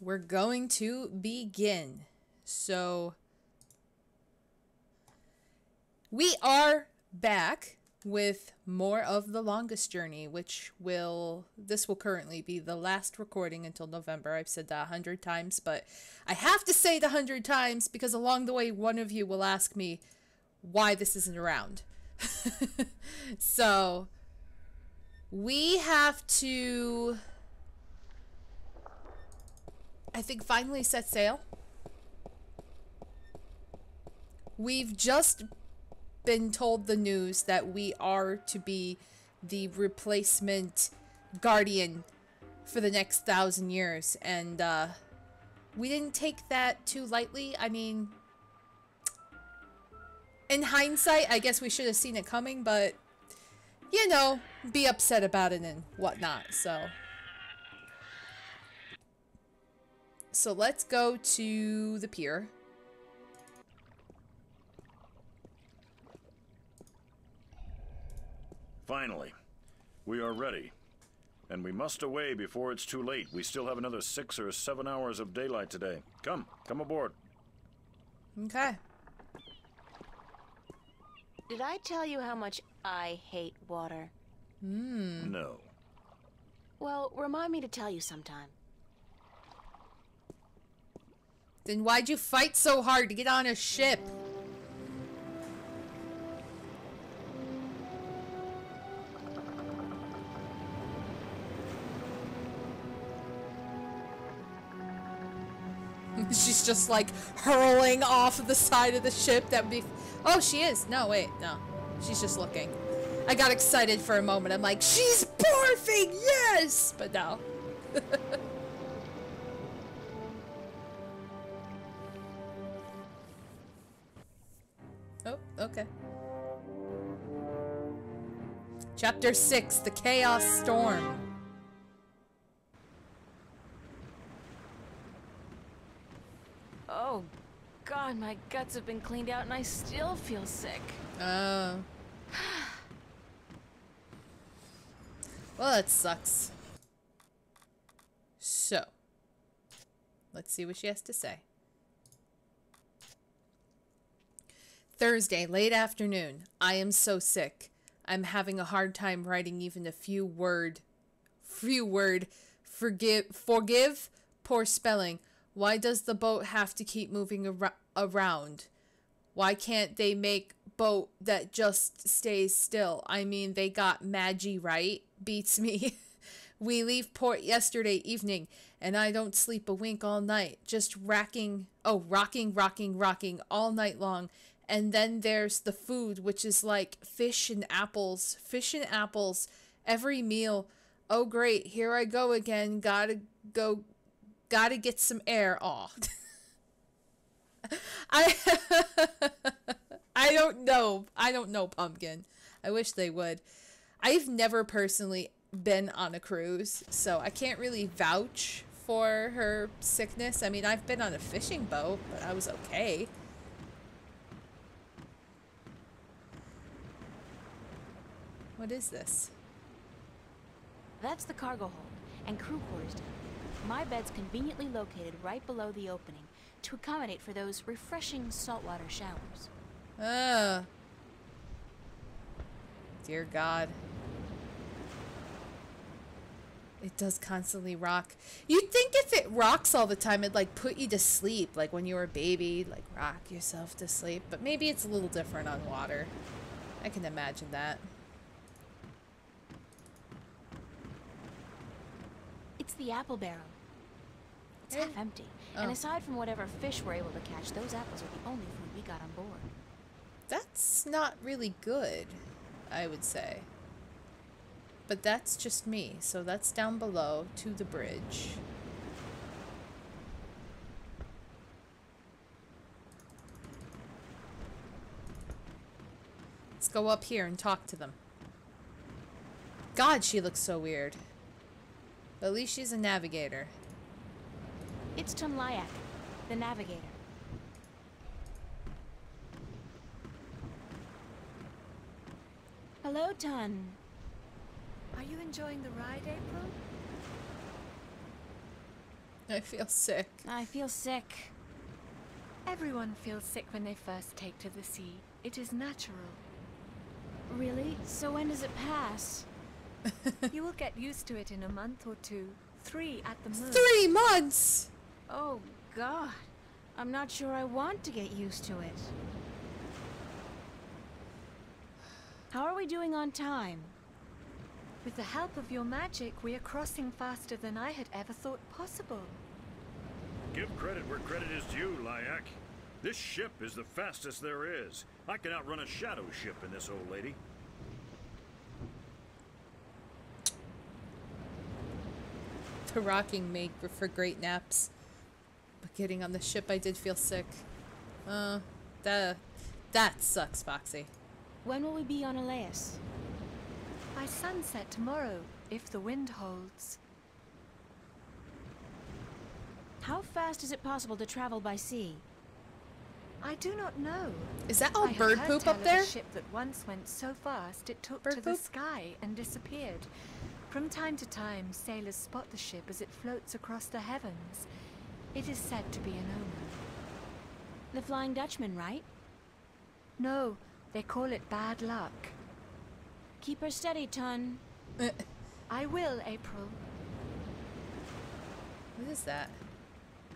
we're going to begin. So we are back with more of The Longest Journey, this will currently be the last recording until November. I've said that 100 times, but I have to say it 100 times because along the way, one of you will ask me why this isn't around. So we have to, I think, finally set sail. We've just been told the news that we are to be the replacement guardian for the next 1,000 years, and we didn't take that too lightly. I mean, in hindsight, I guess we should have seen it coming, but you know, be upset about it and whatnot. So let's go to the pier. Finally, we are ready. And we must away before it's too late. We still have another 6 or 7 hours of daylight today. Come aboard. Okay. Did I tell you how much I hate water? No. Well, remind me to tell you sometime. Then why'd you fight so hard to get on a ship? She's just like hurling off of the side of the ship. That would be... Oh, she is. No, wait. No. She's just looking. I got excited for a moment. I'm like, she's barfing! Yes! But no. Oh, okay. Chapter 6, The Chaos Storm. Oh, God, my guts have been cleaned out and I still feel sick. Oh. Well, that sucks. So, let's see what she has to say. Thursday, late afternoon. I am so sick. I'm having a hard time writing even a few word. Forgive poor spelling. Why does the boat have to keep moving around? Why can't they make boat that just stays still? I mean, they got Magi right. Beats me. We leave port yesterday evening, and I don't sleep a wink all night. Just rocking all night long. And then there's the food, which is like fish and apples. Fish and apples every meal. Oh, great. Here I go again. Gotta get some air. Aw. I don't know. I don't know, Pumpkin. I wish they would. I've never personally been on a cruise, so I can't really vouch for her sickness. I mean, I've been on a fishing boat, but I was okay. What is this? That's the cargo hold and crew quarters down there. My bed's conveniently located right below the opening to accommodate for those refreshing saltwater showers. Dear God. It does constantly rock. You'd think if it rocks all the time, it'd like put you to sleep. Like when you were a baby, like rock yourself to sleep. But maybe it's a little different on water. I can imagine that. It's the apple barrel. It's half empty. And aside from whatever fish we're able to catch, those apples are the only food we got on board. That's not really good, I would say. But that's just me, so that's down below to the bridge. Let's go up here and talk to them. God, she looks so weird. But at least she's a navigator. It's Tumlayak, the navigator. Hello, Tun. Are you enjoying the ride, April? I feel sick. I feel sick. Everyone feels sick when they first take to the sea. It is natural. Really? So when does it pass? You will get used to it in a month or two. 3 at the most. 3 months! Oh, God. I'm not sure I want to get used to it. How are we doing on time? With the help of your magic, we are crossing faster than I had ever thought possible. Give credit where credit is due, Lyak. This ship is the fastest there is. I can outrun a shadow ship in this old lady. The rocking made for great naps. But getting on the ship, I did feel sick. That sucks, Foxy. When will we be on Elias? By sunset tomorrow, if the wind holds. How fast is it possible to travel by sea? I do not know. Is that all I have bird heard poop tell up of there? a ship that once went so fast it took Bird to the poop? sky and disappeared. From time to time, sailors spot the ship as it floats across the heavens. It is said to be an omen. The Flying Dutchman, right? No, they call it bad luck. Keep her steady, Tun. I will, April. What is that?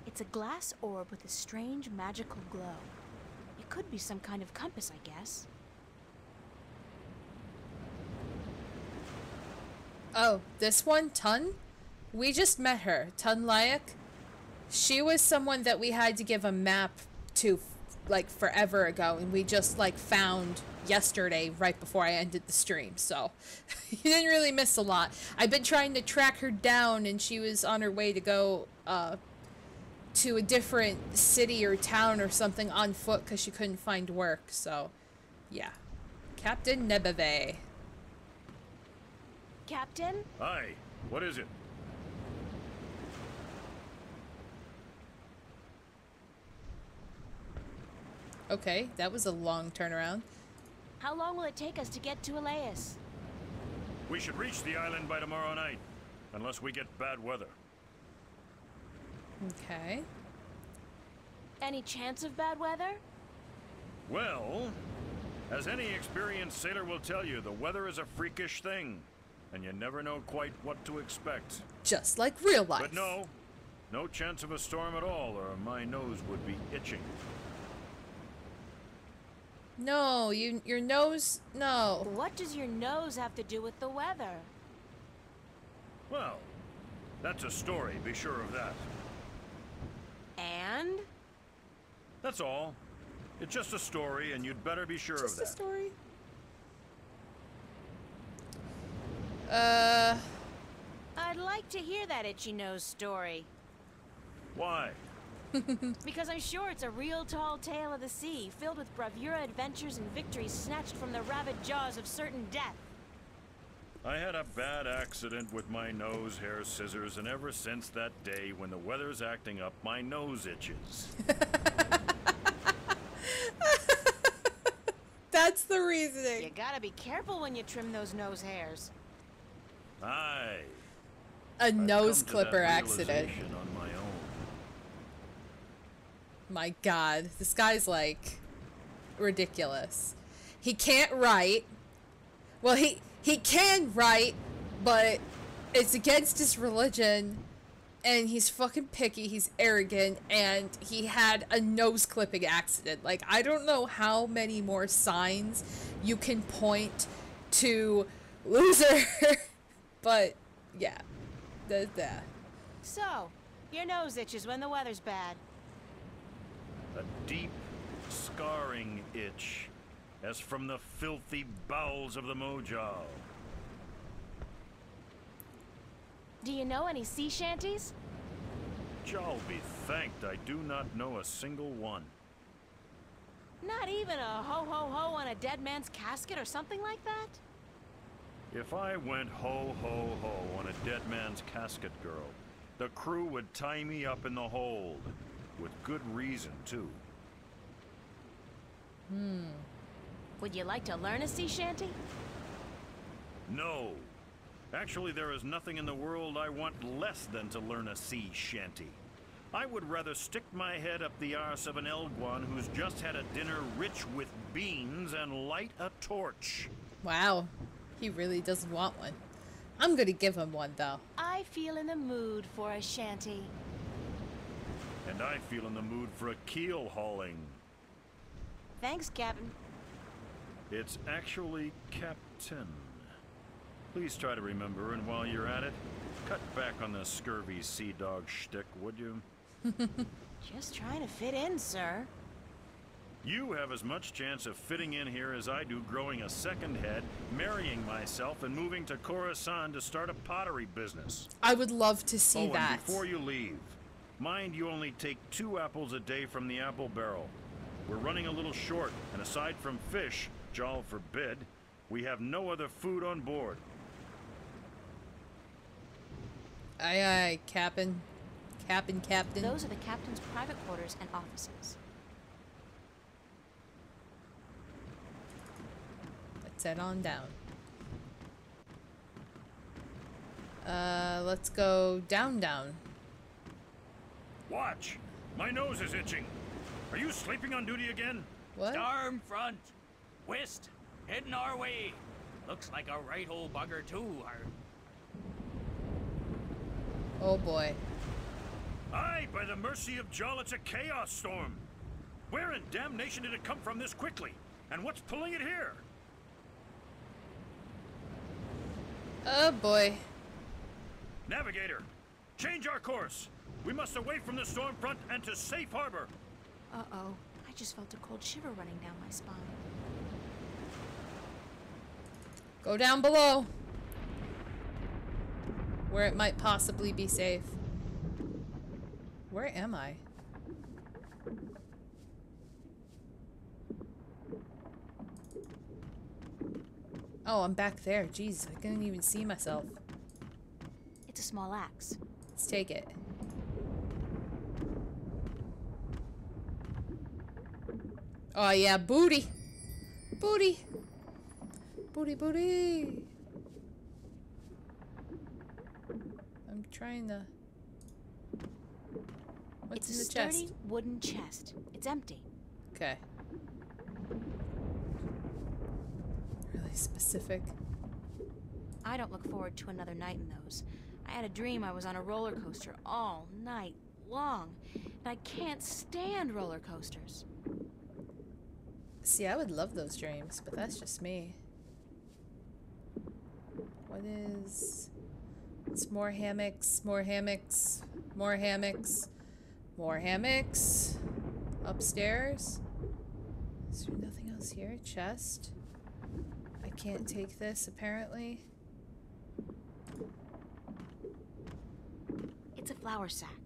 It's a glass orb with a strange magical glow. It could be some kind of compass, I guess. Oh, this one, Tun? We just met her, Tun Lyak. She was someone that we had to give a map to, like, forever ago, and we just, like, found yesterday right before I ended the stream, so you didn't really miss a lot. I've been trying to track her down, and she was on her way to go, to a different city or town or something on foot because she couldn't find work, so, yeah. Captain Nebeve. Captain? Aye, what is it? Okay, that was a long turnaround. How long will it take us to get to Elias? We should reach the island by tomorrow night, unless we get bad weather. Okay. Any chance of bad weather? Well, as any experienced sailor will tell you, the weather is a freakish thing, and you never know quite what to expect. Just like real life. But no chance of a storm at all, or my nose would be itching. No, your nose, no. What does your nose have to do with the weather? Well, that's a story, be sure of that. And? That's all. It's just a story, and you'd better be sure Just of a that. story. I'd like to hear that itchy nose story. Why? Because I'm sure it's a real tall tale of the sea, filled with bravura adventures and victories snatched from the rabid jaws of certain death. I had a bad accident with my nose hair scissors, and ever since that day, when the weather's acting up, my nose itches. That's the reasoning. You gotta be careful when you trim those nose hairs. Aye. A nose I've come to clipper that accident. realization on my own. My God, this guy's like ridiculous. He can't write. Well, he can write, but it's against his religion, and he's fucking picky, he's arrogant, and he had a nose clipping accident. Like, I don't know how many more signs you can point to loser, but yeah, there's that. So, your nose itches when the weather's bad. A deep, scarring itch, as from the filthy bowels of the Mojal. Do you know any sea shanties? Jal be thanked I do not know a single one. Not even a ho-ho-ho on a dead man's casket or something like that? If I went ho-ho-ho on a dead man's casket, girl, the crew would tie me up in the hold. With good reason, too. Would you like to learn a sea shanty? No. Actually, there is nothing in the world I want less than to learn a sea shanty. I would rather stick my head up the arse of an Elguan who's just had a dinner rich with beans and light a torch. Wow. He really doesn't want one. I'm gonna give him one, though. I feel in the mood for a shanty. And I feel in the mood for a keel hauling. Thanks, Captain. It's actually Captain. Please try to remember, and while you're at it, cut back on the scurvy sea dog shtick, would you? Just trying to fit in, sir. You have as much chance of fitting in here as I do growing a second head, marrying myself, and moving to Coruscant to start a pottery business. I would love to see that. And before you leave, mind you only take 2 apples a day from the apple barrel. We're running a little short, and aside from fish, Jal forbid, we have no other food on board. Aye, aye, Captain. Captain. Those are the captain's private quarters and offices. Let's head on down. Let's go down. Watch! My nose is itching. Are you sleeping on duty again? What? Storm front. West. Heading our way. Looks like a right old bugger too. Oh boy. Aye, by the mercy of Jal, it's a chaos storm. Where in damnation did it come from this quickly? And what's pulling it here? Oh boy. Navigator, change our course. We must away from the storm front and to safe harbor. Uh-oh. I just felt a cold shiver running down my spine. Go down below. Where it might possibly be safe. Where am I? Oh, I'm back there. Jeez, I couldn't even see myself. It's a small axe. Let's take it. Oh yeah, booty! Booty! Booty! I'm trying to... What's in the chest? It's a sturdy wooden chest. It's empty. Okay. Really specific. I don't look forward to another night in those. I had a dream I was on a roller coaster all night long, and I can't stand roller coasters. See, I would love those dreams, but that's just me. What is... It's more hammocks, more hammocks, more hammocks, more hammocks. Upstairs. Is there nothing else here? Chest. I can't take this, apparently. It's a flour sack.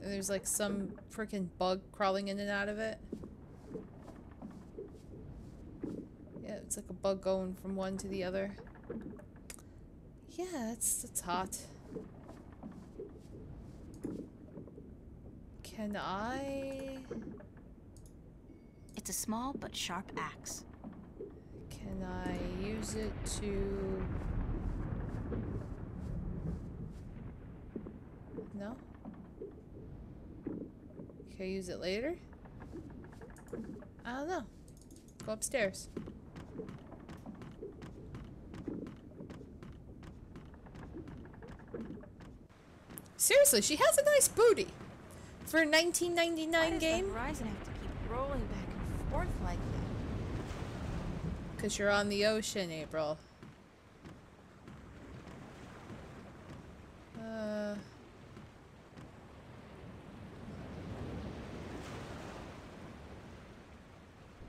There's like some freaking bug crawling in and out of it. Yeah, it's like a bug going from one to the other. Yeah, that's hot. Can I... It's a small but sharp axe. Can I use it to... No? Can I use it later? I don't know. Go upstairs. Seriously, she has a nice booty. For a 1999 Why does game? the horizon have to keep rolling back and forth like that? Because you're on the ocean, April.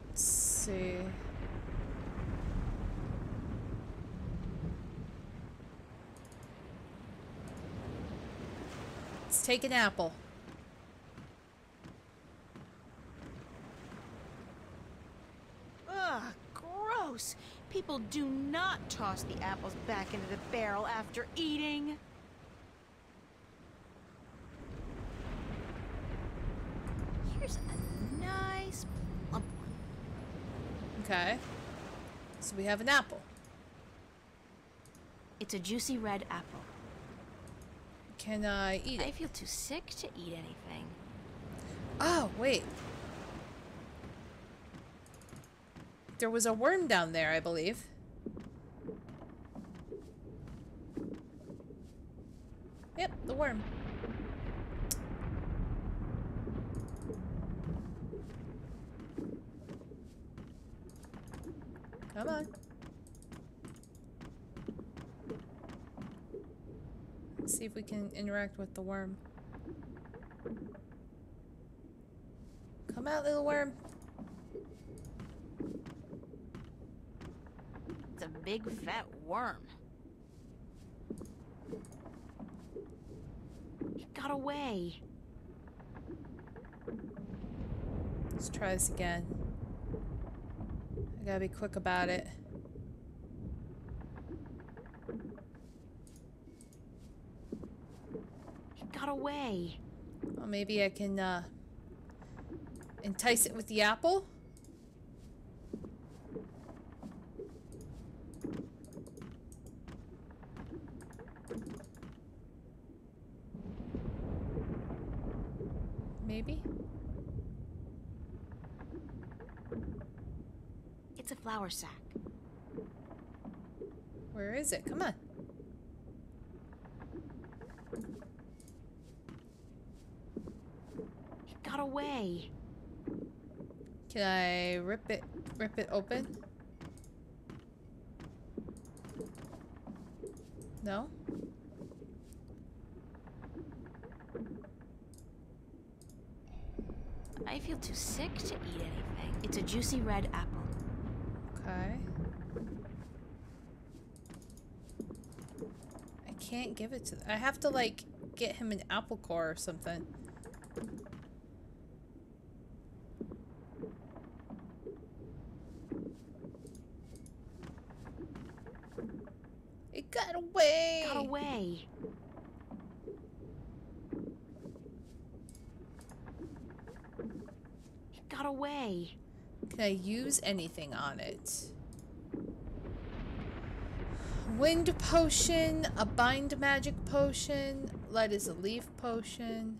Let's see. Let's take an apple. Ugh, gross! People do not toss the apples back into the barrel after eating. Here's a nice plump one. Okay. So we have an apple. It's a juicy red apple. Can I eat I it? feel too sick to eat anything. Oh, wait. There was a worm down there, I believe. Yep, the worm. Come on. Let's see if we can interact with the worm. Come out, little worm. It's a big fat worm. It got away. Let's try this again. I gotta be quick about it. It got away. Well, maybe I can entice it with the apple. Maybe. It's a flour sack. Where is it? Come on. It got away. Can I rip it open? No? I feel too sick to eat anything. It's a juicy red apple. Okay. I can't give it to... I have to, like, get him an apple core or something. It got away! Got away. It got away. Can I use anything on it? Wind potion, a bind magic potion, light is a leaf potion.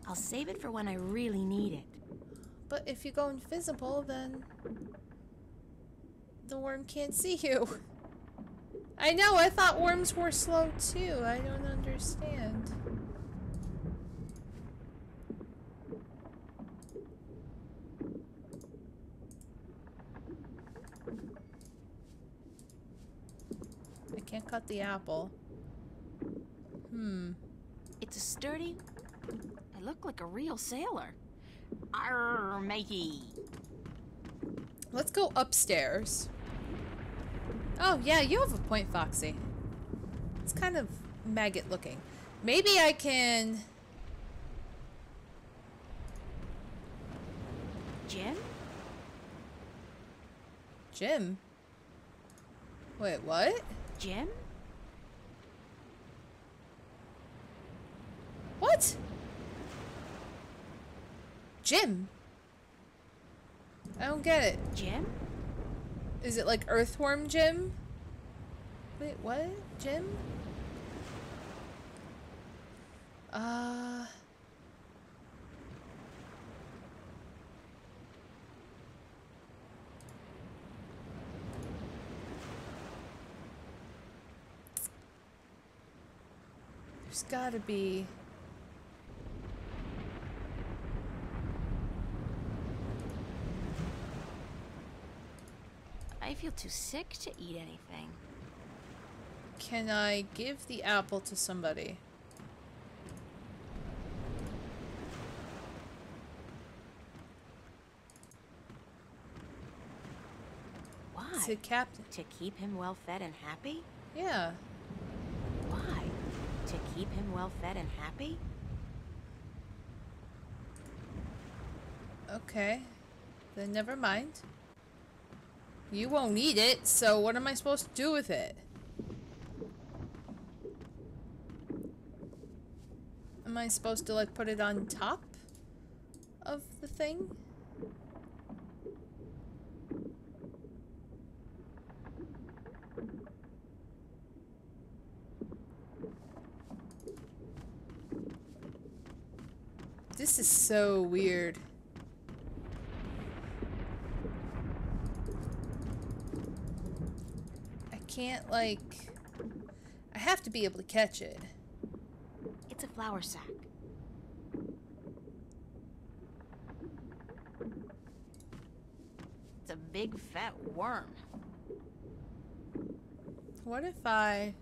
I'll save it for when I really need it. But if you go invisible, then the worm can't see you. I know, I thought worms were slow too. I don't understand. I can't cut the apple. It's a sturdy... I look like a real sailor. Arr, matey. Let's go upstairs. Oh, yeah, you have a point, Foxy. It's kind of maggot looking. Maybe I can... Jim? Jim? Wait, what? Jim? What? Jim? I don't get it. Jim? Is it like Earthworm Jim? Wait, what? Jim? There's gotta be... I feel too sick to eat anything. Can I give the apple to somebody? Why? To Captain. To keep him well fed and happy? Yeah. Why? To keep him well fed and happy? Okay. Then never mind. You won't eat it, so what am I supposed to do with it? Am I supposed to, like, put it on top of the thing? This is so weird. I can't, like... I have to be able to catch it. It's a flour sack. It's a big fat worm. What if I...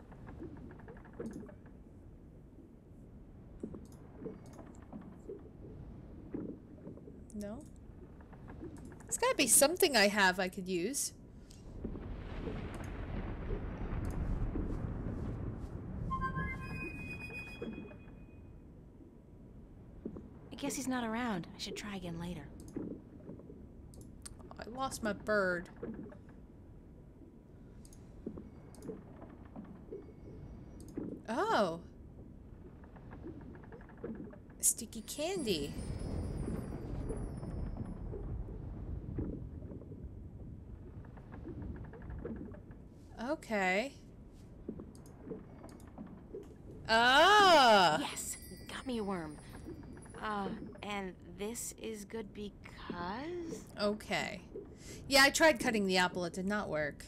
No? There's gotta be something I have I could use. I guess he's not around. I should try again later. I lost my bird. Oh. Sticky candy. Okay. Ah! Yes, got me a worm. And this is good because... Okay. Yeah, I tried cutting the apple. It did not work.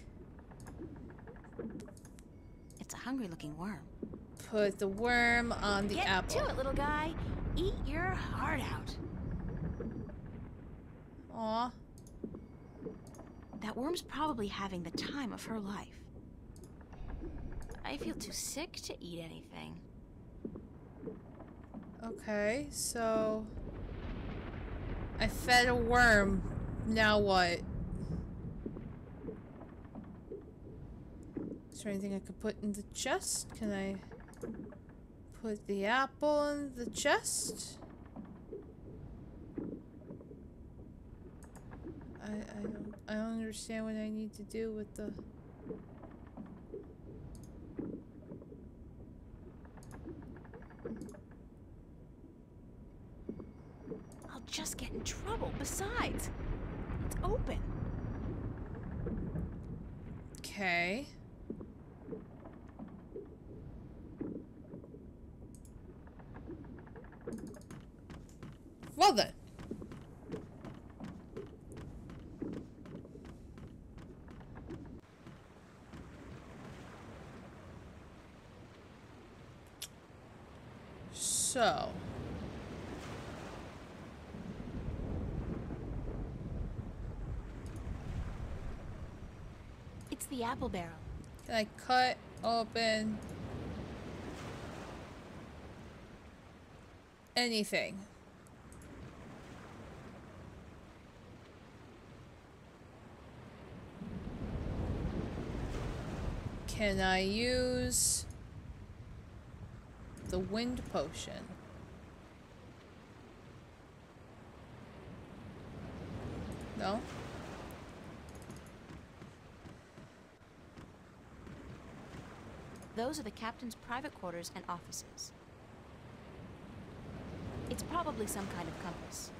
It's a hungry-looking worm. Put the worm on the apple. Get to it, little guy. Eat your heart out. Aw. That worm's probably having the time of her life. I feel too sick to eat anything. Okay, so... I fed a worm. Now what? Is there anything I could put in the chest? Can I put the apple in the chest? I don't understand what I need to do with the... I'll just get in trouble. Besides, it's open. Okay. Well then. So. It's the apple barrel. Can I cut open anything? Can I use the wind potion? No? Those are the captain's private quarters and offices. It's probably some kind of compass.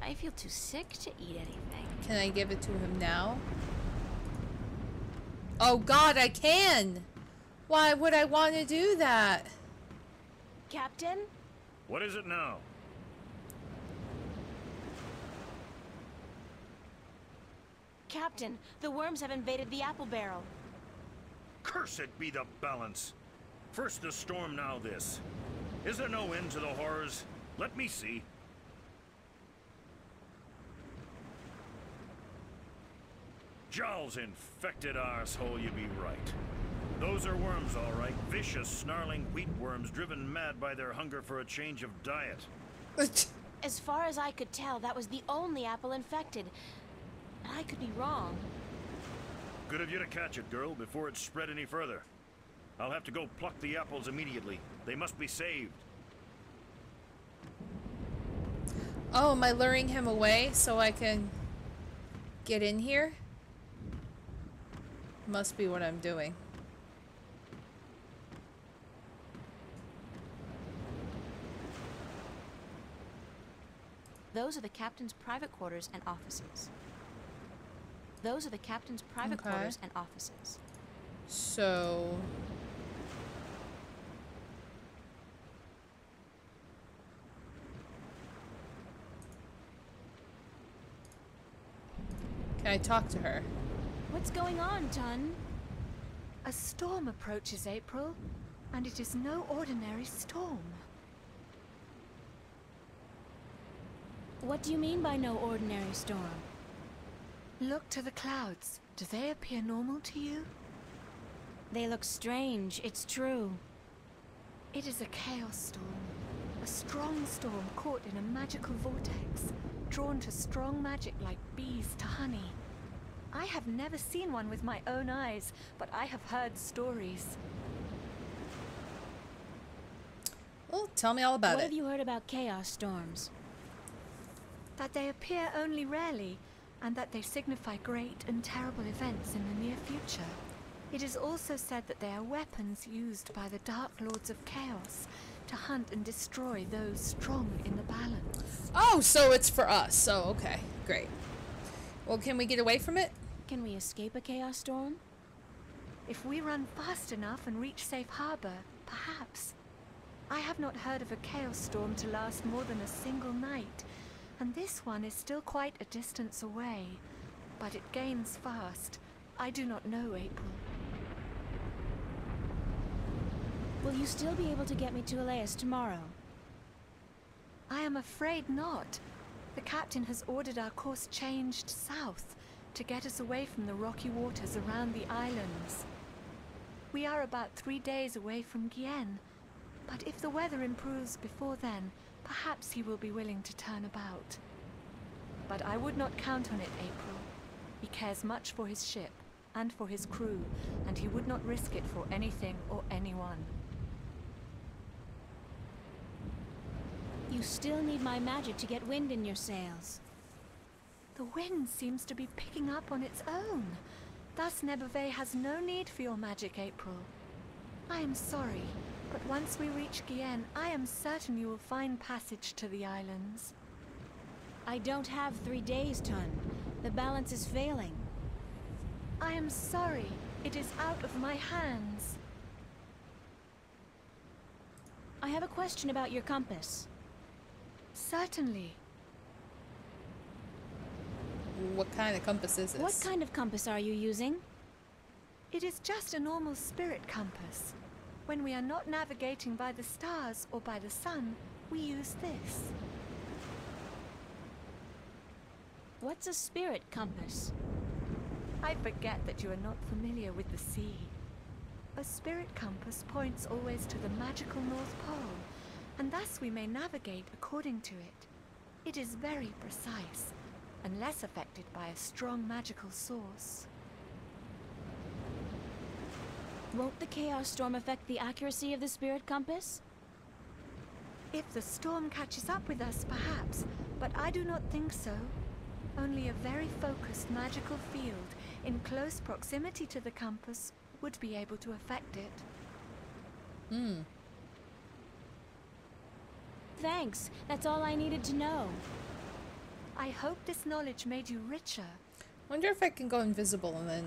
I feel too sick to eat anything. Can I give it to him now? Oh God, I can! Why would I want to do that? Captain? What is it now? Captain, the worms have invaded the apple barrel. Cursed be the balance. First the storm, now this. Is there no end to the horrors? Let me see. Jowl's infected arsehole, you be right. Those are worms, all right. Vicious, snarling wheat worms driven mad by their hunger for a change of diet. As far as I could tell, that was the only apple infected. I could be wrong. Good of you to catch it, girl, before it spread any further. I'll have to go pluck the apples immediately. They must be saved. Oh, am I luring him away so I can get in here? Must be what I'm doing. Those are the captain's private quarters and offices. Those are the captain's private quarters and offices. So... Can I talk to her? What's going on, Tun? A storm approaches, April, and it is no ordinary storm. What do you mean by no ordinary storm? Look to the clouds. Do they appear normal to you? They look strange, it's true. It is a chaos storm. A strong storm caught in a magical vortex, drawn to strong magic like bees to honey. I have never seen one with my own eyes, but I have heard stories. Well, tell me all about What it. have you heard about chaos storms? That they appear only rarely, and that they signify great and terrible events in the near future. It is also said that they are weapons used by the Dark Lords of Chaos to hunt and destroy those strong in the balance. Oh, so it's for us. So, okay. Great. Well, can we get away from it? Can we escape a chaos storm? If we run fast enough and reach safe harbor, perhaps. I have not heard of a chaos storm to last more than a single night, and this one is still quite a distance away. But it gains fast. I do not know, April. Will you still be able to get me to Elias tomorrow? I am afraid not. The captain has ordered our course changed south to get us away from the rocky waters around the islands. We are about 3 days away from Gien, but if the weather improves before then, perhaps he will be willing to turn about. But I would not count on it, April. He cares much for his ship and for his crew, and he would not risk it for anything or anyone. You still need my magic to get wind in your sails. The wind seems to be picking up on its own. Thus Nebuve has no need for your magic, April. I am sorry, but once we reach Gien, I am certain you will find passage to the islands. I don't have 3 days, Tun. The balance is failing. I am sorry. It is out of my hands. I have a question about your compass. Certainly. What kind of compass is this? What kind of compass are you using? It is just a normal spirit compass. When we are not navigating by the stars or by the sun, we use this. What's a spirit compass? I forget that you are not familiar with the sea. A spirit compass points always to the magical North Pole, and thus we may navigate according to it. It is very precise, unless affected by a strong magical source. Won't the chaos storm affect the accuracy of the spirit compass? If the storm catches up with us, perhaps, but I do not think so. Only a very focused magical field in close proximity to the compass would be able to affect it. Thanks. That's all I needed to know. I hope this knowledge made you richer. Wonder if I can go invisible and then...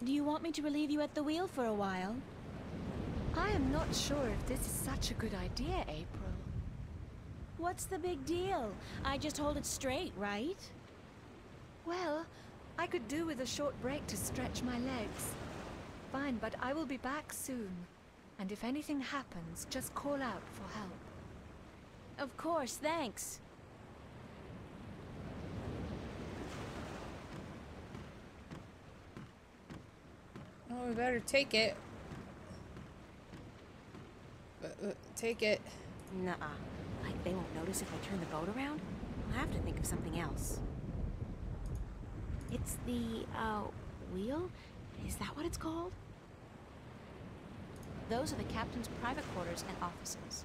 Do you want me to relieve you at the wheel for a while? I am not sure if this is such a good idea, April. What's the big deal? I just hold it straight, right? Well, I could do with a short break to stretch my legs. Fine, but I will be back soon. And if anything happens, just call out for help. Of course, thanks. Oh, we better take it. Take it. Nuh-uh. Like they won't notice if I turn the boat around? I'll have to think of something else. It's the, wheel? Is that what it's called? Those are the captain's private quarters and offices.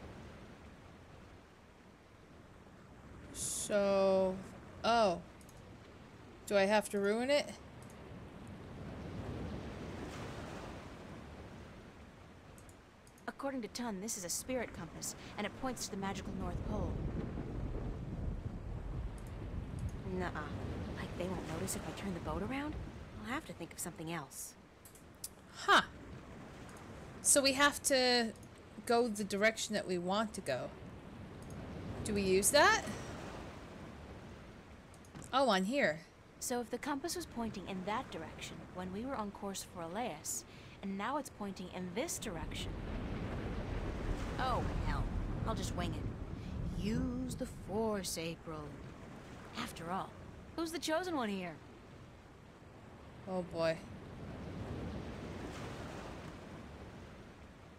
So... Oh. Do I have to ruin it? According to Tun, this is a spirit compass, and it points to the magical North Pole. Nuh-uh. Like they won't notice if I turn the boat around? I'll have to think of something else. Huh. So we have to go the direction that we want to go. Do we use that? Oh, on here. So if the compass was pointing in that direction when we were on course for Elias, and now it's pointing in this direction. Oh, hell. I'll just wing it. Use the Force, April. After all, who's the chosen one here? Oh boy.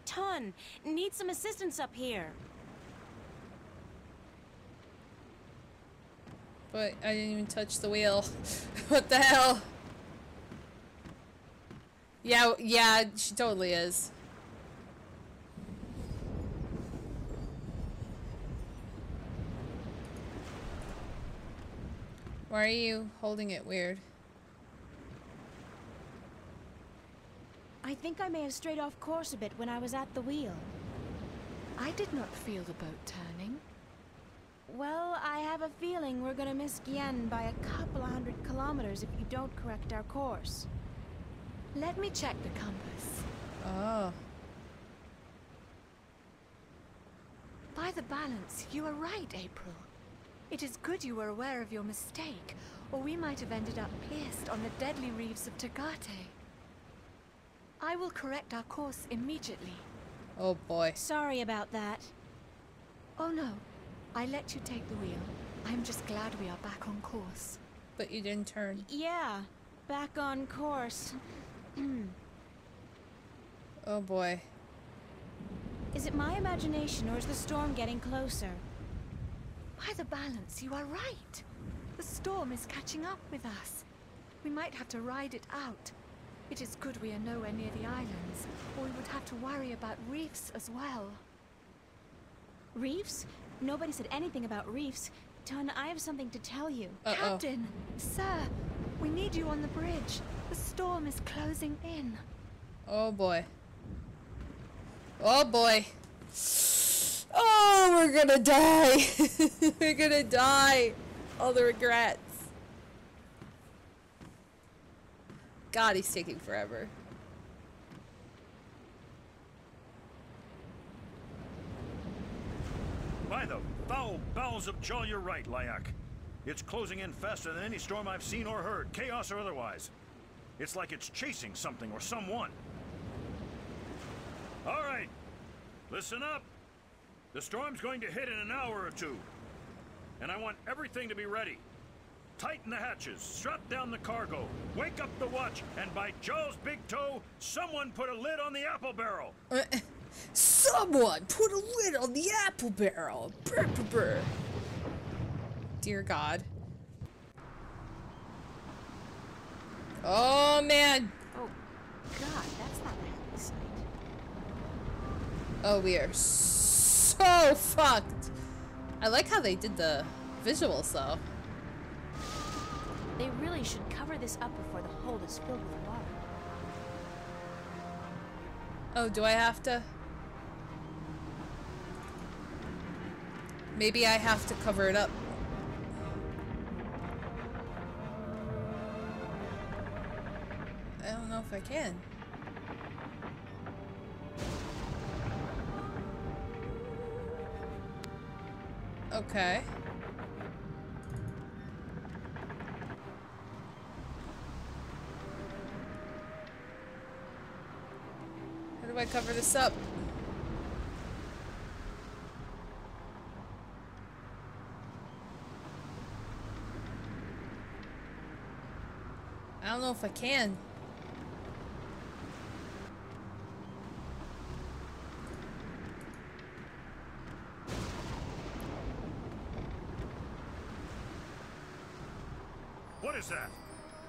Ton, need some assistance up here. But I didn't even touch the wheel. What the hell? Yeah, she totally is. Why are you holding it weird? I think I may have strayed off course a bit when I was at the wheel. I did not feel the boat turning. Well, I have a feeling we're gonna miss Gien by a couple of 100 kilometers if you don't correct our course. Let me check the compass. Oh. By the balance, you are right, April. It is good you were aware of your mistake, or we might have ended up pierced on the deadly reefs of Tagate. I will correct our course immediately. Oh boy. Sorry about that. Oh no, I let you take the wheel. I'm just glad we are back on course. But you didn't turn. Yeah, back on course. Oh boy. Is it my imagination or is the storm getting closer? By the balance, you are right. The storm is catching up with us. We might have to ride it out. It is good we are nowhere near the islands, or we would have to worry about reefs as well. Reefs? Nobody said anything about reefs. Ton, I have something to tell you. Captain! Sir! We need you on the bridge. The storm is closing in. Oh boy. Oh boy. Oh, we're gonna die. We're gonna die. All the regrets. God, he's taking forever. By the foul bowels of Jol, you're right, Lyak. It's closing in faster than any storm I've seen or heard, chaos or otherwise. It's like it's chasing something or someone. All right, listen up. The storm's going to hit in an hour or two, and I want everything to be ready. Tighten the hatches, strap down the cargo, wake up the watch, and by Jol's big toe, someone put a lid on the apple barrel. Someone put a lid on the apple barrel. Brr, brr, brr. Dear God. Oh man. Oh, God, that's not a happy sight. Oh, we are so fucked. I like how they did the visuals though. They really should cover this up before the hold is filled with water. Oh, do I have to? Maybe I have to cover it up. I don't know if I can. Okay. How do I cover this up? I don't know if I can. What is that?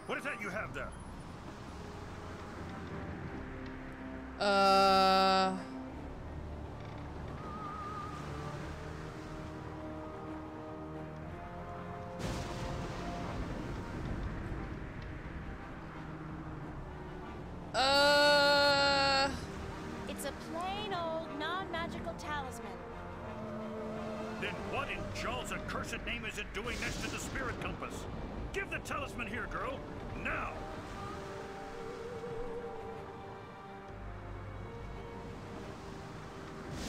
What is that you have there? It's a plain old non-magical talisman. Then what in Jol's accursed name is it doing next to the spirit compass? Give the talisman here, girl. Now!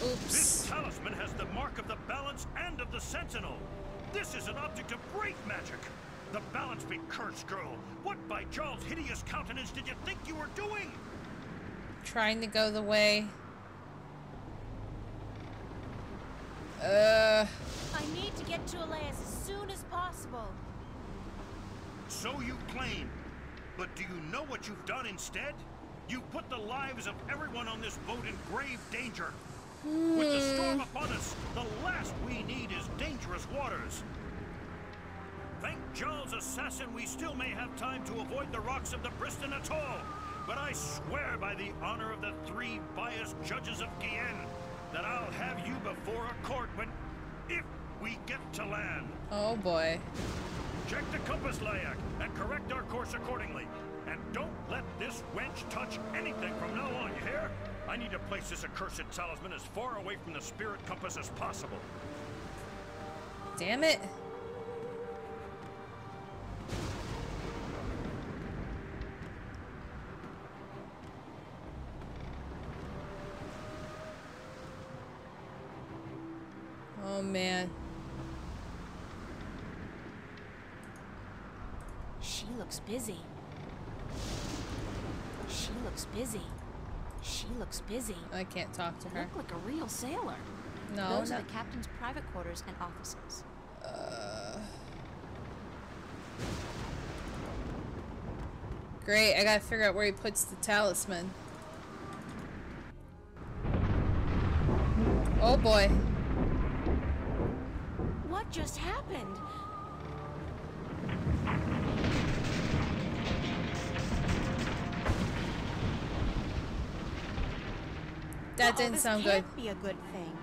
Oops. This talisman has the mark of the balance and of the sentinel. This is an object of great magic. The balance be cursed, girl. What by Jarl's hideous countenance did you think you were doing? Trying to go the way. I need to get to Elias as soon as possible. So you claim. But do you know what you've done instead? You put the lives of everyone on this boat in grave danger. With the storm upon us, the last we need is dangerous waters. Thank Jarl's assassin, we still may have time to avoid the rocks of the Briston Atoll. But I swear by the honor of the 3 biased judges of Gien that I'll have you before a court when, if we get to land. Oh boy. Check the compass, Layak, and correct our course accordingly. And don't let this wench touch anything from now on, you hear? I need to place this accursed talisman as far away from the spirit compass as possible. Damn it. Oh man. She looks busy. She looks busy. She looks busy. I can't talk to her. Look like a real sailor. No, Those no. are the captain's private quarters and offices. Great, I gotta figure out where he puts the talisman. Oh boy. What just happened? That didn't sound good. Can't be a good thing.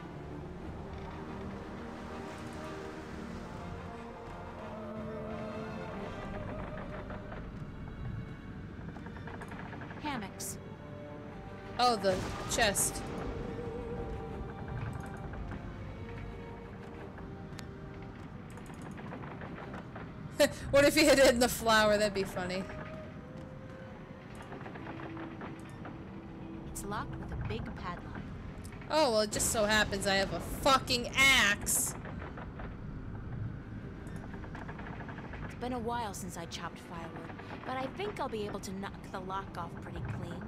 Hammocks. Oh, the chest. What if you hid it in the flower? That'd be funny. It's locked with a big padlock. Oh, well, it just so happens I have a fucking axe. It's been a while since I chopped firewood, but I think I'll be able to knock the lock off pretty clean.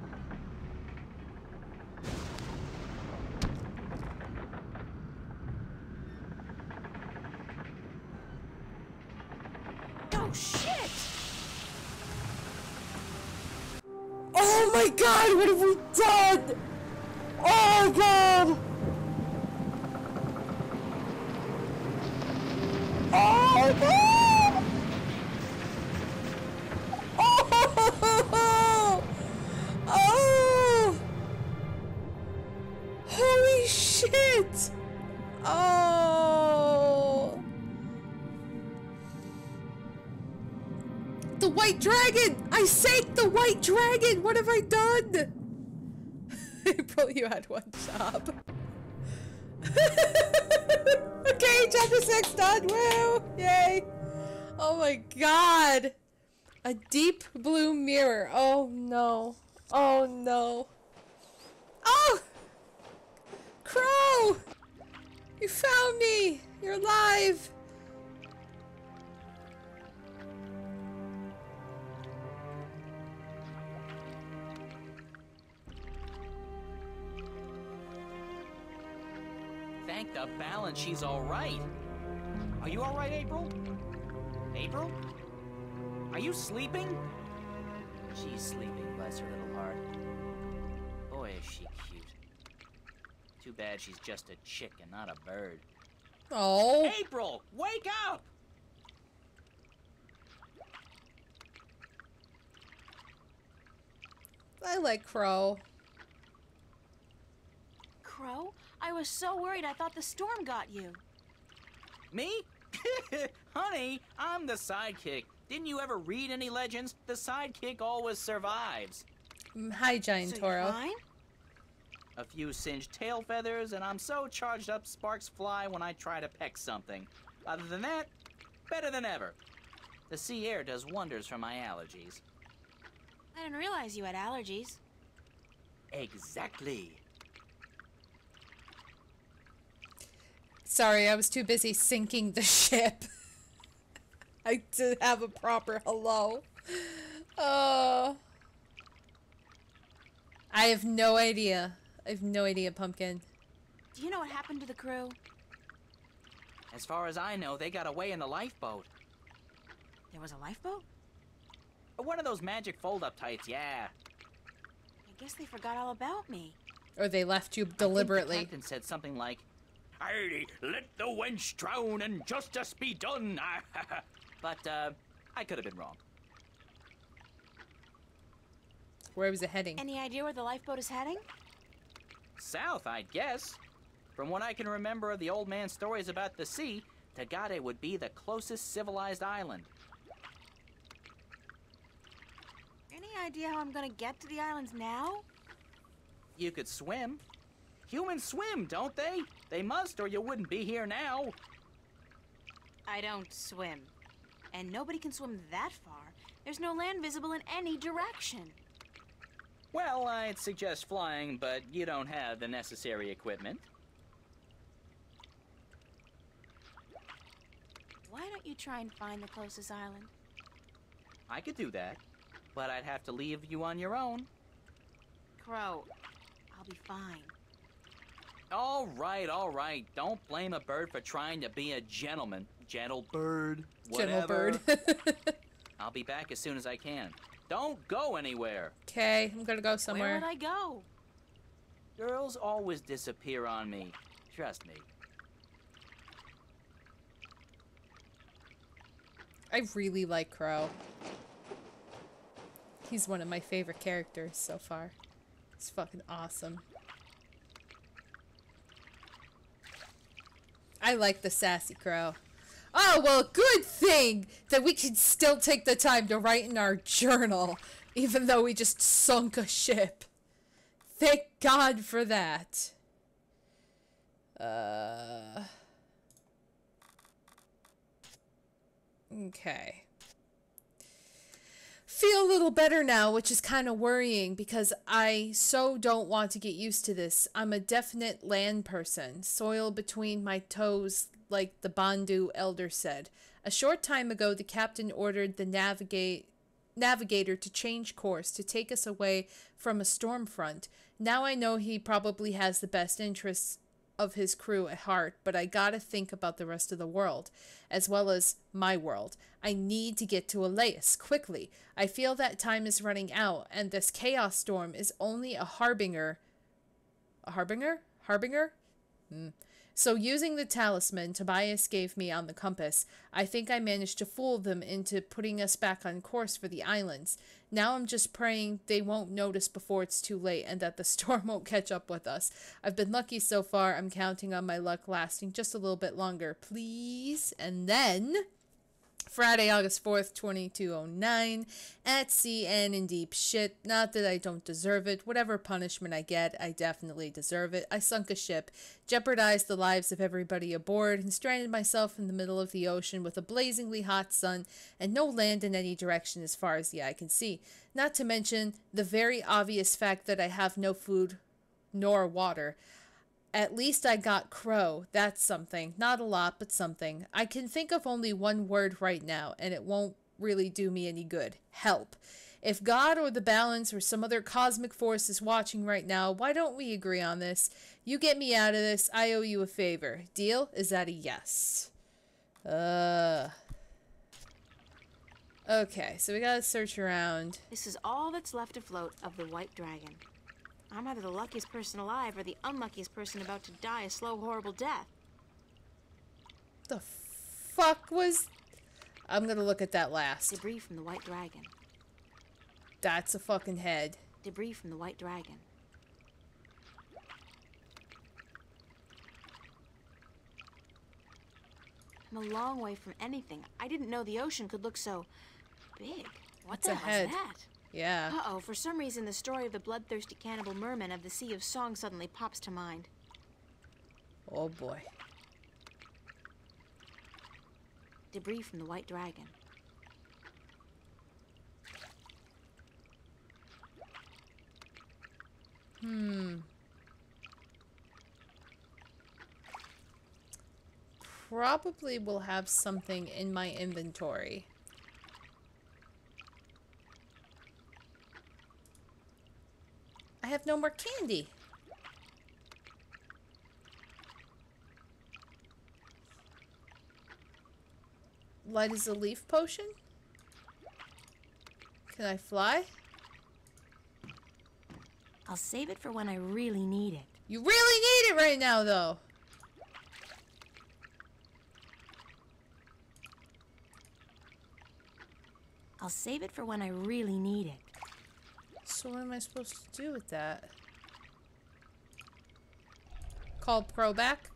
Oh, shit! Oh my god, what have we done? Oh god! Oh god! Oh! Oh! Holy shit! Oh! The white dragon! I sank the white dragon! What have I done? April, you had one job. Okay, chapter 6 done! Woo! Yay! Oh my god! A deep blue mirror. Oh no. Oh no. Oh! Crow! You found me! You're alive! Thank the balance she's all right. Are you all right, April? April? Are you sleeping? She's sleeping, bless her little heart. Boy, is she cute. Too bad she's just a chick and not a bird. Oh. April, wake up! I like Crow. Crow? I was so worried I thought the storm got you. Me? Honey, I'm the sidekick. Didn't you ever read any legends? The sidekick always survives. Hi, Giant So Toro. you're fine? A few singed tail feathers, and I'm so charged up sparks fly when I try to peck something. Other than that, better than ever. The sea air does wonders for my allergies. I didn't realize you had allergies. Exactly. Sorry, I was too busy sinking the ship. I did have a proper hello. Oh. I have no idea. I have no idea, Pumpkin. Do you know what happened to the crew? As far as I know, they got away in the lifeboat. There was a lifeboat? One of those magic fold-up tights, yeah. I guess they forgot all about me. Or they left you I think deliberately. the captain said something like, "Aye, let the wench drown and justice be done." But, I could have been wrong. Where was it heading? Any idea where the lifeboat is heading? South, I'd guess. From what I can remember of the old man's stories about the sea, Tagade would be the closest civilized island. Any idea how I'm gonna get to the islands now? You could swim. Humans swim, don't they? They must, or you wouldn't be here now. I don't swim. And nobody can swim that far. There's no land visible in any direction. Well, I'd suggest flying, but you don't have the necessary equipment. Why don't you try and find the closest island? I could do that, but I'd have to leave you on your own. Crow, I'll be fine. All right. Don't blame a bird for trying to be a gentleman. Gentle bird, whatever. Gentle bird. I'll be back as soon as I can. Don't go anywhere. Okay, I'm gonna go somewhere. Where would I go? Girls always disappear on me. Trust me. I really like Crow. He's one of my favorite characters so far. He's fucking awesome. I like the sassy Crow. Oh, well, good thing that we can still take the time to write in our journal, even though we just sunk a ship. Thank God for that. Okay. Feel a little better now, which is kind of worrying because I so don't want to get used to this. I'm a definite land person, soil between my toes, like the Bandu elder said. A short time ago, the captain ordered the navigator to change course to take us away from a storm front. Now I know he probably has the best interests of his crew at heart, but I gotta think about the rest of the world, as well as my world. I need to get to Elias quickly. I feel that time is running out, and this chaos storm is only a harbinger. A harbinger? Harbinger? So using the talisman Tobias gave me on the compass, I think I managed to fool them into putting us back on course for the islands. Now I'm just praying they won't notice before it's too late and that the storm won't catch up with us. I've been lucky so far. I'm counting on my luck lasting just a little bit longer, please. And then Friday, August 4th, 2209, at sea and in deep shit. Not that I don't deserve it. Whatever punishment I get, I definitely deserve it. I sunk a ship, jeopardized the lives of everybody aboard, and stranded myself in the middle of the ocean with a blazingly hot sun and no land in any direction as far as the eye can see. Not to mention the very obvious fact that I have no food nor water. At least I got Crow. That's something. Not a lot, but something. I can think of only one word right now, and it won't really do me any good. Help. If God or the balance or some other cosmic force is watching right now, why don't we agree on this? You get me out of this, I owe you a favor. Deal? Is that a yes? Okay, so we gotta search around. This is all that's left afloat of the White Dragon. I'm either the luckiest person alive or the unluckiest person about to die a slow, horrible death. The fuck was... I'm gonna look at that last. Debris from the White Dragon. That's a fucking head. Debris from the White Dragon. I'm a long way from anything. I didn't know the ocean could look so big. What It's the a hell head. is that? Yeah. Uh-oh, for some reason the story of the bloodthirsty cannibal merman of the Sea of Song suddenly pops to mind. Oh boy. Debris from the White Dragon. probably will have something in my inventory. I have no more candy. Light as a leaf potion? Can I fly? I'll save it for when I really need it. You really need it right now, though. I'll save it for when I really need it. So what am I supposed to do with that? Call Pro back?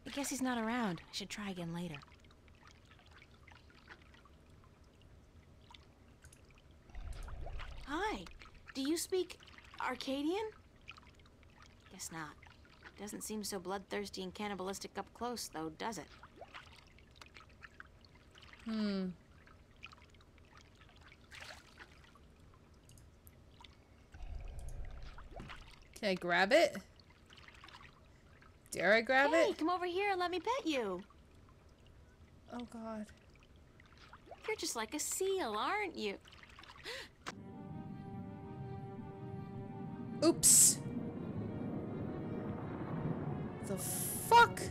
I guess he's not around. I should try again later. Hi. Do you speak Arcadian? Guess not. Doesn't seem so bloodthirsty and cannibalistic up close, though, does it? Hmm. Can I grab it? Dare I grab Hey, it? come over here and let me pet you. Oh god. You're just like a seal, aren't you? Oops. The fuck?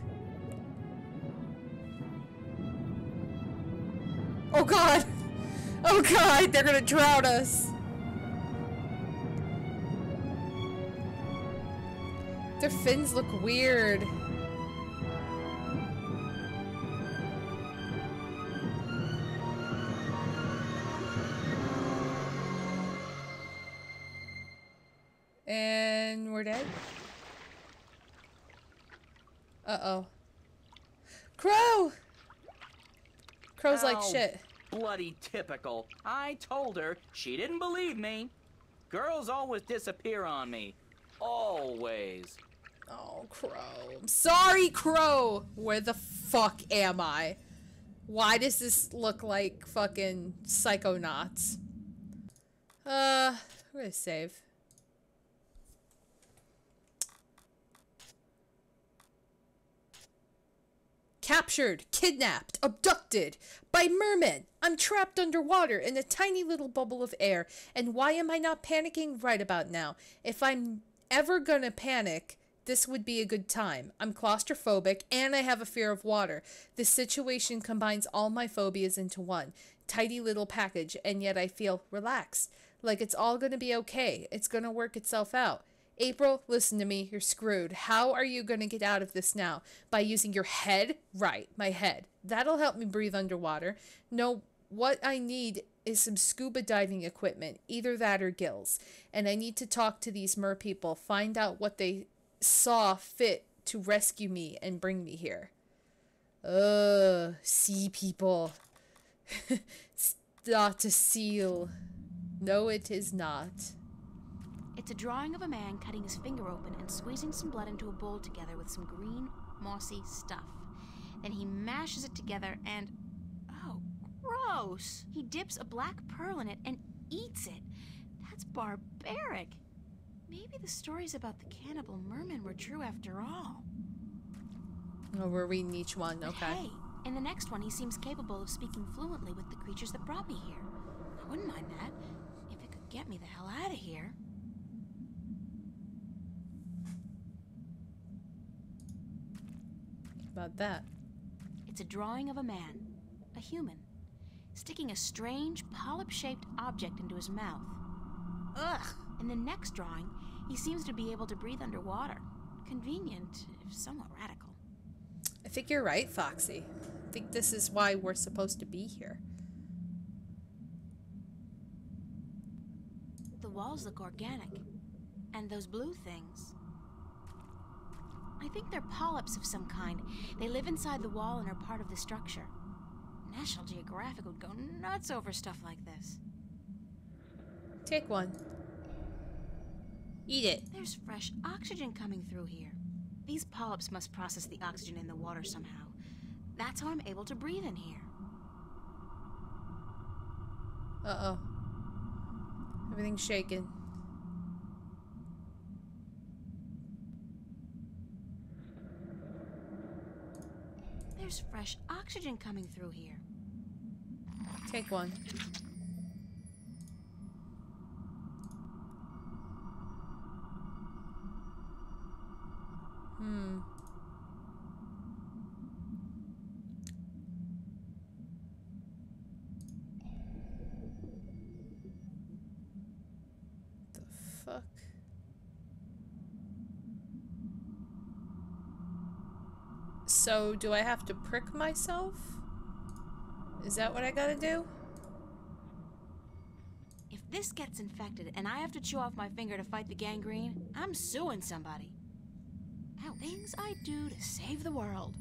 Oh god! Oh god, they're gonna drown us! Their fins look weird. And we're dead? Uh-oh. Crow! Crow's like Oh, shit. Bloody typical. I told her. She didn't believe me. Girls always disappear on me. Always. Oh, Crow. I'm sorry, Crow! Where the fuck am I? Why does this look like fucking Psychonauts? We're gonna save. Captured, kidnapped, abducted by mermen. I'm trapped underwater in a tiny little bubble of air. And why am I not panicking right about now? If I'm ever gonna panic, this would be a good time. I'm claustrophobic and I have a fear of water. This situation combines all my phobias into one tidy little package, and yet I feel relaxed. Like it's all gonna be okay. It's gonna work itself out. April, listen to me. You're screwed. How are you going to get out of this now? By using your head? Right, my head. That'll help me breathe underwater. No, what I need is some scuba diving equipment. Either that or gills. And I need to talk to these mer people. Find out what they saw fit to rescue me and bring me here. Sea people. It's not a seal. No, it is not. It's a drawing of a man cutting his finger open and squeezing some blood into a bowl together with some green, mossy stuff. Then he mashes it together and... oh, gross! He dips a black pearl in it and eats it. That's barbaric. Maybe the stories about the cannibal mermen were true after all. Oh, we're reading each one, okay. Hey, in the next one he seems capable of speaking fluently with the creatures that brought me here. I wouldn't mind that, if it could get me the hell out of here. About that. It's a drawing of a man, a human, sticking a strange polyp-shaped object into his mouth. Ugh! In the next drawing, he seems to be able to breathe underwater. Convenient, if somewhat radical. I think you're right, Foxy. I think this is why we're supposed to be here. The walls look organic. And those blue things... I think they're polyps of some kind. They live inside the wall and are part of the structure. National Geographic would go nuts over stuff like this. Take one. Eat it. There's fresh oxygen coming through here. These polyps must process the oxygen in the water somehow. That's how I'm able to breathe in here. Uh-oh. Everything's shaking. there's fresh oxygen coming through here. Take one. The fuck? So, do I have to prick myself? Is that what I gotta do? If this gets infected and I have to chew off my finger to fight the gangrene, I'm suing somebody. Now, things I do to save the world.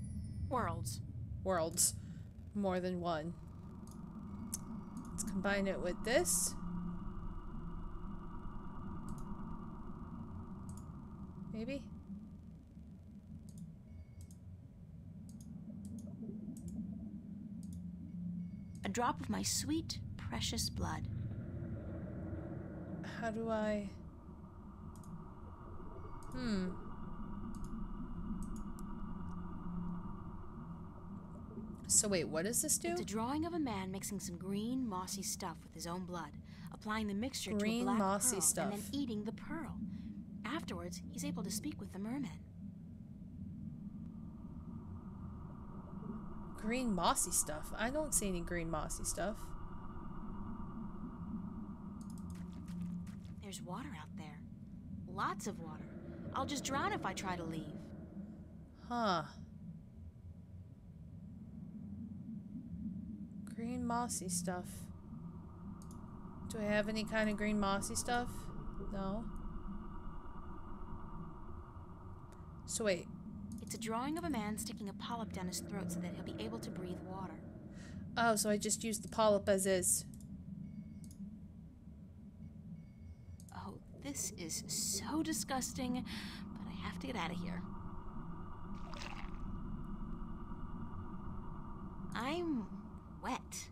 Worlds. Worlds. More than one. Let's combine it with this. Maybe? A drop of my sweet, precious blood. How do I... So wait, what does this do? It's a drawing of a man mixing some green, mossy stuff with his own blood, applying the mixture to a Green, black mossy pearl, stuff. and then eating the pearl. Afterwards, he's able to speak with the merman. Green mossy stuff? I don't see any green mossy stuff. There's water out there. Lots of water. I'll just drown if I try to leave. Huh. Green mossy stuff. Do I have any kind of green mossy stuff? No. So wait. It's a drawing of a man sticking a polyp down his throat so that he'll be able to breathe water. Oh, so I just used the polyp as is. Oh, this is so disgusting, but I have to get out of here. I'm wet.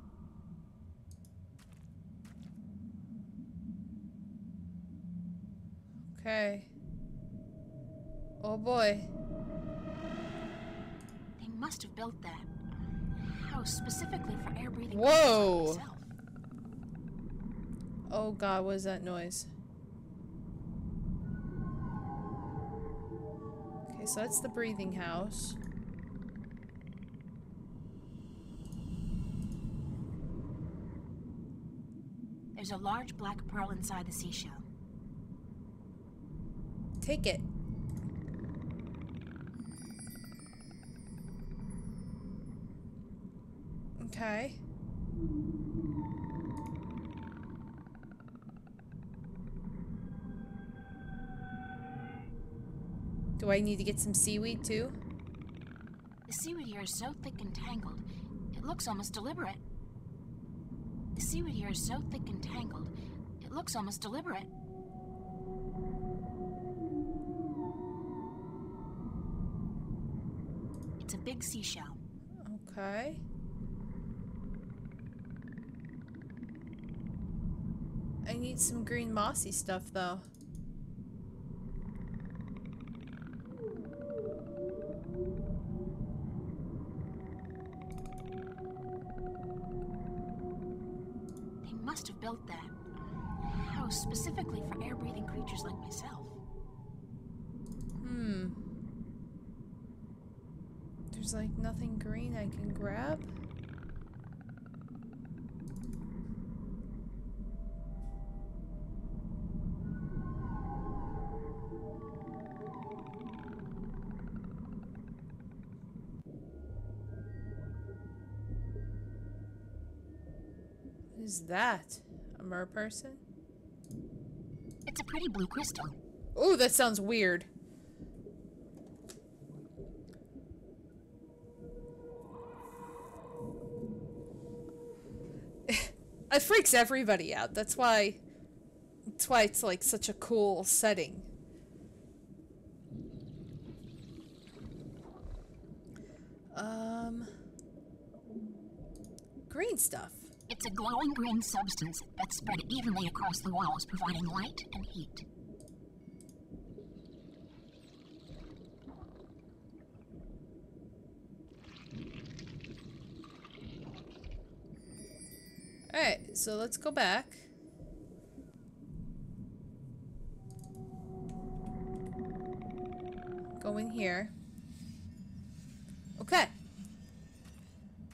Okay. Oh boy. They must have built that house specifically for air-breathing Whoa! creatures like myself. Oh god, what is that noise? Okay, so that's the breathing house. There's a large black pearl inside the seashell. Take it. Okay. Do I need to get some seaweed too? The seaweed here is so thick and tangled, it looks almost deliberate. The seaweed here is so thick and tangled, it looks almost deliberate. It's a big seashell. Okay. I need some green mossy stuff though. They must have built that house specifically for air-breathing creatures like myself. There's like nothing green I can grab. What is that? A mer person? It's a pretty blue crystal. Oh, that sounds weird. It freaks everybody out. That's why it's like such a cool setting. Green stuff. It's a glowing green substance that's spread evenly across the walls, providing light and heat. Alright, so let's go back. Go in here. Okay.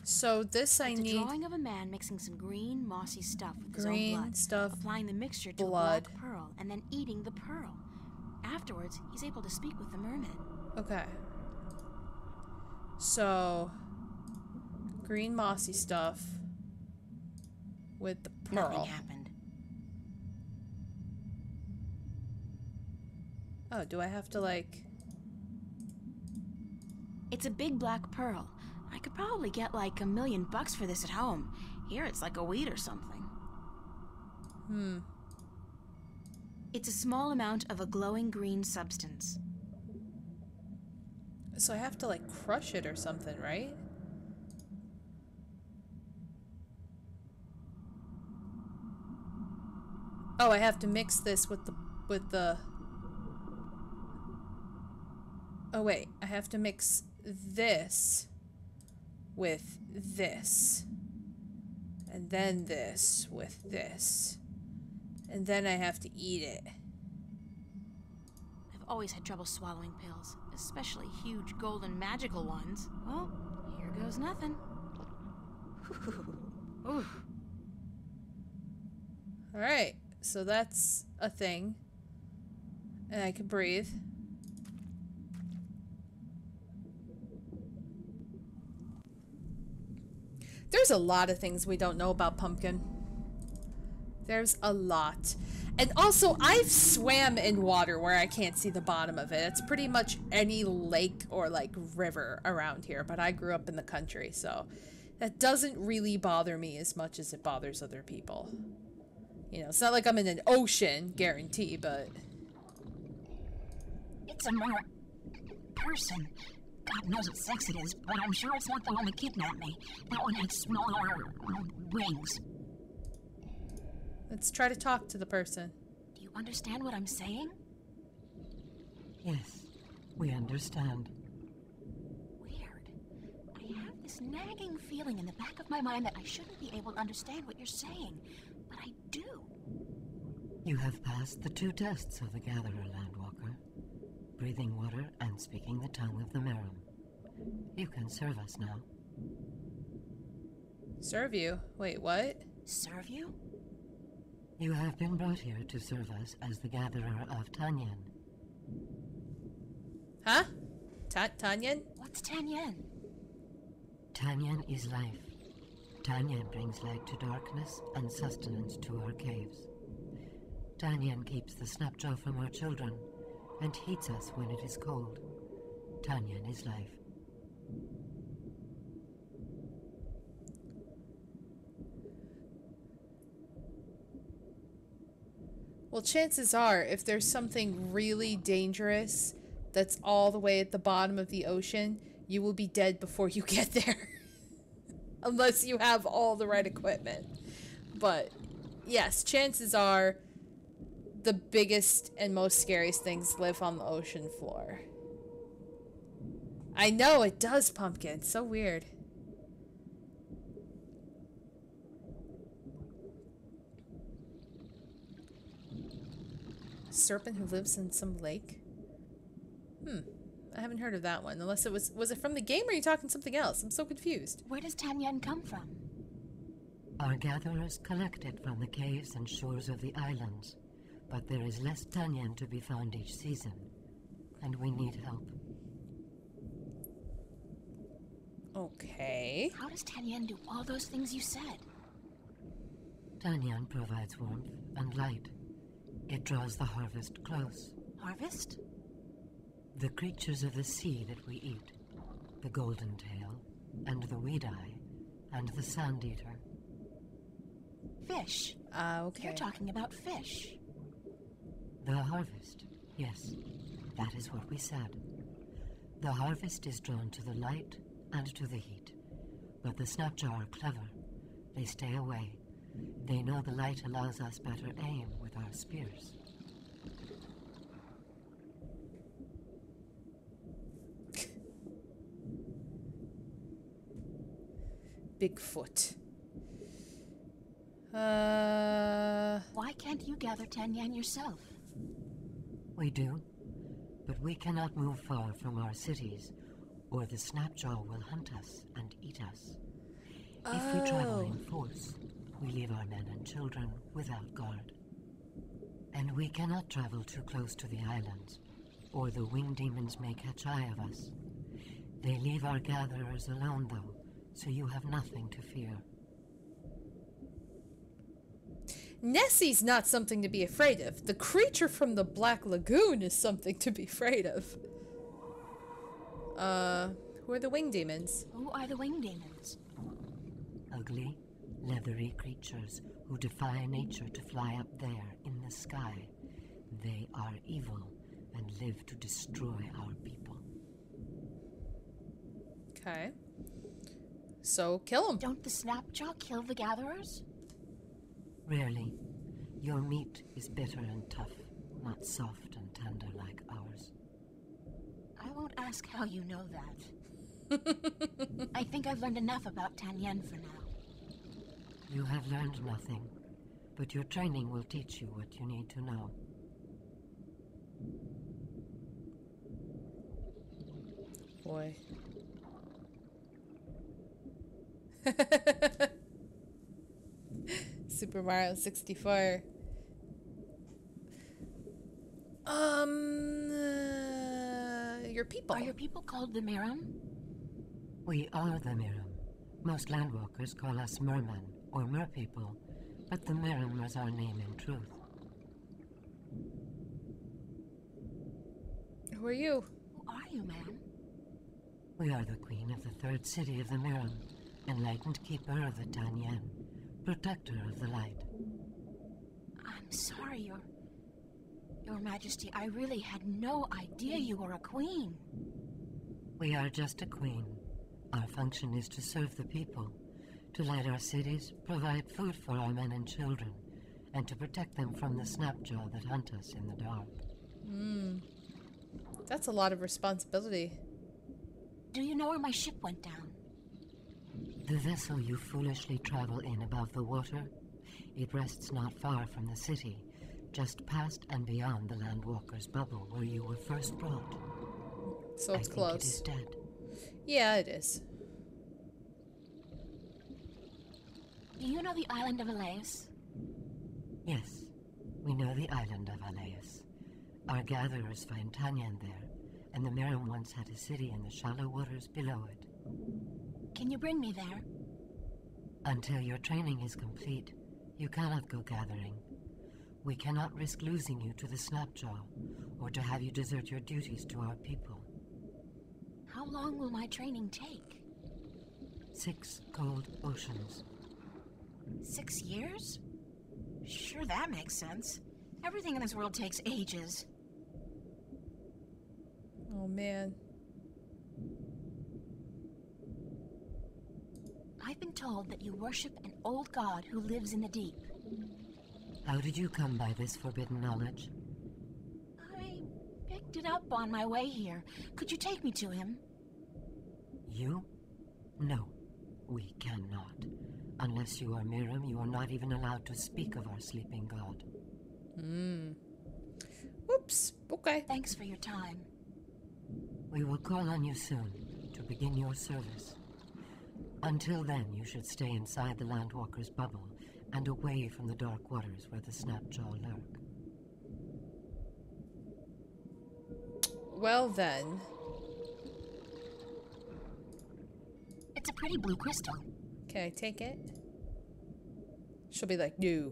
So this I It's need a drawing of a man mixing some green, mossy stuff with his own green blood, stuff, applying the mixture to blood. a black pearl, and then eating the pearl. Afterwards, he's able to speak with the merman. Okay. So green mossy stuff with the pearl. Nothing happened. Oh, do I have to like... It's a big black pearl. I could probably get like $1 million for this at home. Here it's like a weed or something. It's a small amount of a glowing green substance. So I have to like crush it or something, right? Oh, I have to mix this with the Oh wait, I have to mix this with this. And then this with this. And then I have to eat it. I've always had trouble swallowing pills, especially huge golden magical ones. Well, here goes nothing. Ooh. Alright, so that's a thing. And I can breathe. There's a lot of things we don't know about Pumpkin. There's a lot. And also, I've swam in water where I can't see the bottom of it. It's pretty much any lake or, like, river around here. But I grew up in the country, so that doesn't really bother me as much as it bothers other people. You know, it's not like I'm in an ocean, guarantee, but... It's a more person. God knows what sex it is, but I'm sure it's not the one that kidnapped me. That one had smaller wings. Let's try to talk to the person. Do you understand what I'm saying? Yes, we understand. Weird. I have this nagging feeling in the back of my mind that I shouldn't be able to understand what you're saying, but I do. You have passed the 2 tests of the Gatherer, Landwalker. Breathing water and speaking the tongue of the Merim. You can serve us now. Serve you? Wait, what? Serve you? You have been brought here to serve us as the Gatherer of Tanyan. Huh? Tanyan? What's Tanyan? Tanyan is life. Tanyan brings light to darkness and sustenance to our caves. Tanyan keeps the snapjaw from our children and heats us when it is cold. Tanyan is life. Well, chances are, if there's something really dangerous that's all the way at the bottom of the ocean, you will be dead before you get there. Unless you have all the right equipment. But, yes, chances are the biggest and most scariest things live on the ocean floor. I know, it does, Pumpkin. It's so weird. Serpent who lives in some lake? I haven't heard of that one. Unless it was it from the game or are you talking something else? I'm so confused. Where does Tanyan come from? Our gatherers collect it from the caves and shores of the islands. But there is less Tanyan to be found each season. And we need help. Okay. How does Tanyan do all those things you said? Tanyan provides warmth and light. It draws the harvest close. Harvest? The creatures of the sea that we eat. The golden tail, and the weed-eye, and the sand-eater. Fish. Okay. You're talking about fish. The harvest, yes. That is what we said. The harvest is drawn to the light and to the heat. But the Snapjaw are clever. They stay away. They know the light allows us better aim with our spears. Bigfoot. Why can't you gather Tanyan yourself? We do, but we cannot move far from our cities, or the Snapjaw will hunt us and eat us. If we travel in force, we leave our men and children without guard. And we cannot travel too close to the islands, or the winged demons may catch eye of us. They leave our gatherers alone, though, so you have nothing to fear. Nessie's not something to be afraid of. The creature from the Black Lagoon is something to be afraid of. Who are the winged demons? Who are the winged demons? Ugly, leathery creatures who defy nature to fly up there in the sky. They are evil and live to destroy our people. Okay. So, kill them. Don't the Snapjaw kill the gatherers? Rarely. Your meat is bitter and tough, not soft and tender like ours. I won't ask how you know that. I think I've learned enough about Tanyan for now. You have learned nothing, but your training will teach you what you need to know. Boy. Super Mario 64. Your people. Are your people called the Miram? We are the Miram. Most landwalkers call us mermen, or merpeople, but the Miram is our name in truth. Who are you? Who are you, ma'am? We are the queen of the third city of the Miram, enlightened keeper of the Tanyan, protector of the light. I'm sorry, Your Majesty, I really had no idea you were a queen. We are just a queen. Our function is to serve the people, to light our cities, provide food for our men and children, and to protect them from the Snapjaw that hunt us in the dark. That's a lot of responsibility. Do you know where my ship went down? The vessel you foolishly travel in above the water, it rests not far from the city, just past and beyond the Landwalker's bubble where you were first brought. So it's I close. think it is dead. Yeah, it is. Do you know the island of Elias? Yes, we know the island of Elias. Our gatherers find Tanyan there, and the Miram once had a city in the shallow waters below it. Can you bring me there? Until your training is complete, you cannot go gathering. We cannot risk losing you to the Snapjaw, or to have you desert your duties to our people. How long will my training take? 6 cold oceans. 6 years? Sure, that makes sense. Everything in this world takes ages. Oh, man. I've been told that you worship an old god who lives in the deep. How did you come by this forbidden knowledge? I picked it up on my way here. Could you take me to him? You? No, we cannot. Unless you are Miram, you are not even allowed to speak of our sleeping god. Whoops. Okay. Thanks for your time. We will call on you soon to begin your service. Until then, you should stay inside the Landwalker's bubble and away from the dark waters where the Snapjaw lurk. Well then. It's a pretty blue crystal. Can I take it? She'll be like, no.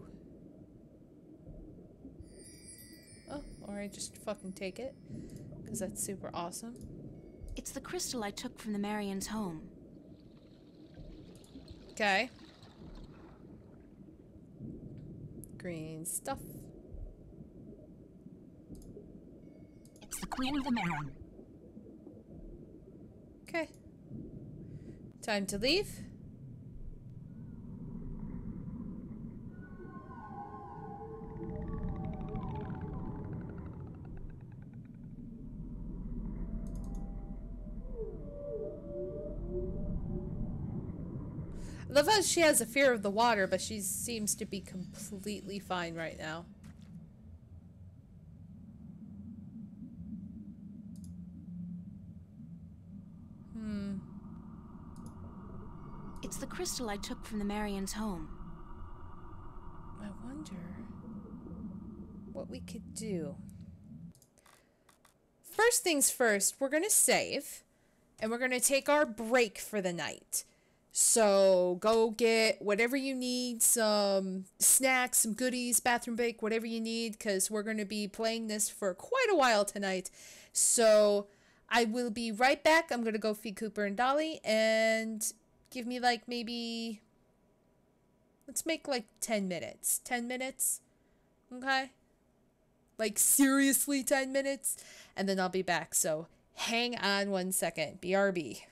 Oh, or I just fucking take it. Because that's super awesome. It's the crystal I took from the Marian's home. Okay. Green stuff. It's the Queen of the Miram. Okay. Time to leave. I love how she has a fear of the water, but she seems to be completely fine right now. It's the crystal I took from the Marian's home. I wonder what we could do. First things first, we're gonna save, and we're gonna take our break for the night. So go get whatever you need, some snacks, some goodies, bathroom break, whatever you need, because we're gonna be playing this for quite a while tonight. So I will be right back. I'm gonna go feed Cooper and Dolly, and give me like maybe, let's make like 10 minutes. 10 minutes? Okay? Like seriously 10 minutes? And then I'll be back. So hang on 1 second. BRB.